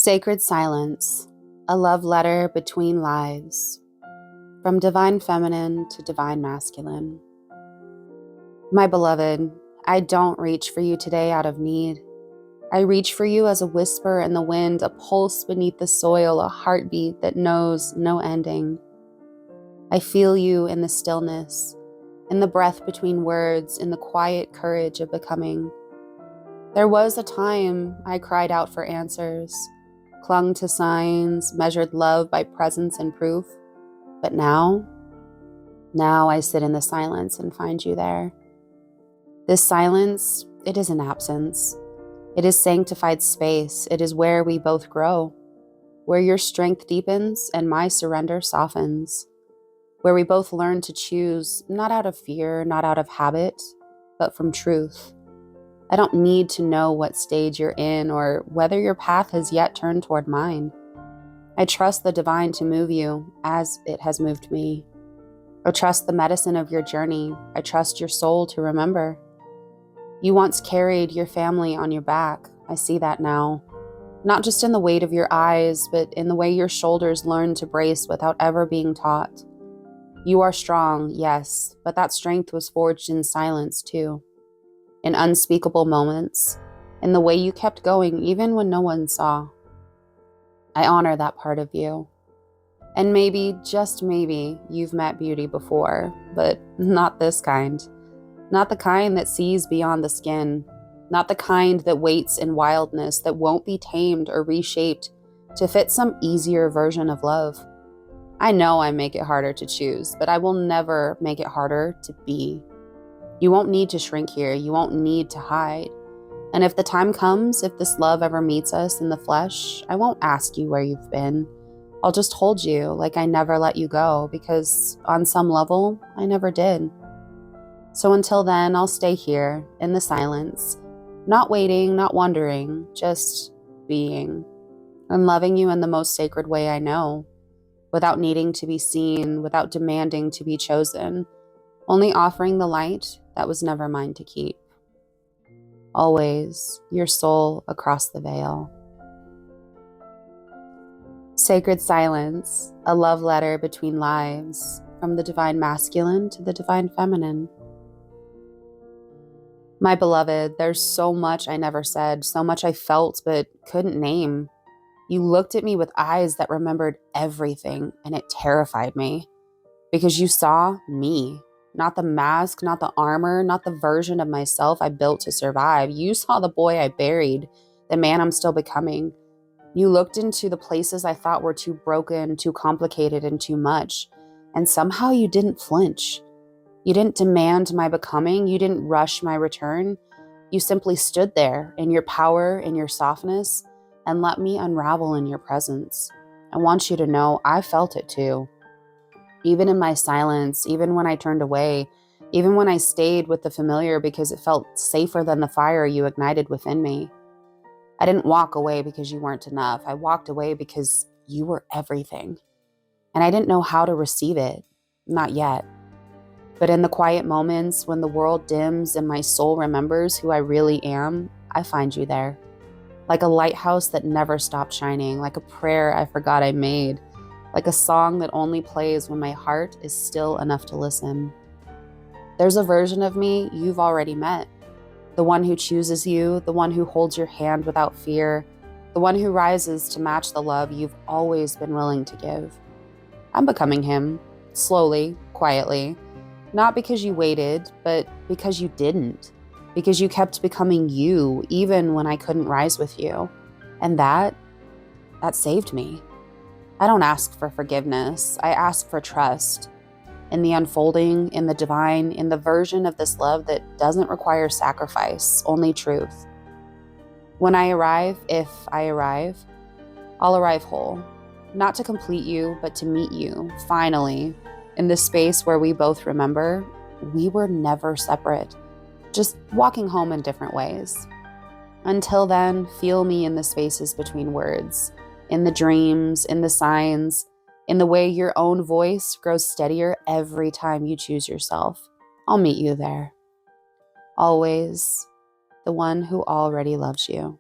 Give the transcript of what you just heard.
Sacred silence, a love letter between lives, from divine feminine to divine masculine. My beloved, I don't reach for you today out of need. I reach for you as a whisper in the wind, a pulse beneath the soil, a heartbeat that knows no ending. I feel you in the stillness, in the breath between words, in the quiet courage of becoming. There was a time I cried out for answers, clung to signs, measured love by presence and proof. But now I sit in the silence and find you there. This silence, it is an absence. It is sanctified space. It is where we both grow, where your strength deepens and my surrender softens, where we both learn to choose, not out of fear, not out of habit, but from truth. I don't need to know what stage you're in or whether your path has yet turned toward mine. I trust the divine to move you as it has moved me. I trust the medicine of your journey. I trust your soul to remember. You once carried your family on your back. I see that now. Not just in the weight of your eyes, but in the way your shoulders learned to brace without ever being taught. You are strong, yes, but that strength was forged in silence too. In unspeakable moments, in the way you kept going even when no one saw. I honor that part of you. And maybe, just maybe, you've met beauty before, but not this kind. Not the kind that sees beyond the skin. Not the kind that waits in wildness, that won't be tamed or reshaped to fit some easier version of love. I know I make it harder to choose, but I will never make it harder to be. You won't need to shrink here. You won't need to hide. And if the time comes, if this love ever meets us in the flesh, I won't ask you where you've been. I'll just hold you like I never let you go, because on some level, I never did. So until then, I'll stay here in the silence, not waiting, not wondering, just being. And loving you in the most sacred way I know, without needing to be seen, without demanding to be chosen, only offering the light that was never mine to keep. Always, your soul across the veil. Sacred silence, a love letter between lives, from the divine masculine to the divine feminine. My beloved, there's so much I never said, so much I felt but couldn't name. You looked at me with eyes that remembered everything, and it terrified me. Because you saw me. Not the mask, not the armor, not the version of myself I built to survive. You saw the boy I buried, the man I'm still becoming. You looked into the places I thought were too broken, too complicated, and too much. And somehow you didn't flinch. You didn't demand my becoming. You didn't rush my return. You simply stood there in your power, in your softness, and let me unravel in your presence. I want you to know I felt it too. Even in my silence, even when I turned away, even when I stayed with the familiar because it felt safer than the fire you ignited within me. I didn't walk away because you weren't enough. I walked away because you were everything. And I didn't know how to receive it. Not yet. But in the quiet moments when the world dims and my soul remembers who I really am, I find you there. Like a lighthouse that never stopped shining, like a prayer I forgot I made, like a song that only plays when my heart is still enough to listen. There's a version of me you've already met. The one who chooses you, the one who holds your hand without fear, the one who rises to match the love you've always been willing to give. I'm becoming him, slowly, quietly, not because you waited, but because you didn't, because you kept becoming you even when I couldn't rise with you. And that saved me. I don't ask for forgiveness. I ask for trust in the unfolding, in the divine, in the version of this love that doesn't require sacrifice, only truth. When I arrive, if I arrive, I'll arrive whole, not to complete you, but to meet you, finally, in this space where we both remember we were never separate, just walking home in different ways. Until then, feel me in the spaces between words, in the dreams, in the signs, in the way your own voice grows steadier every time you choose yourself. I'll meet you there. Always the one who already loves you.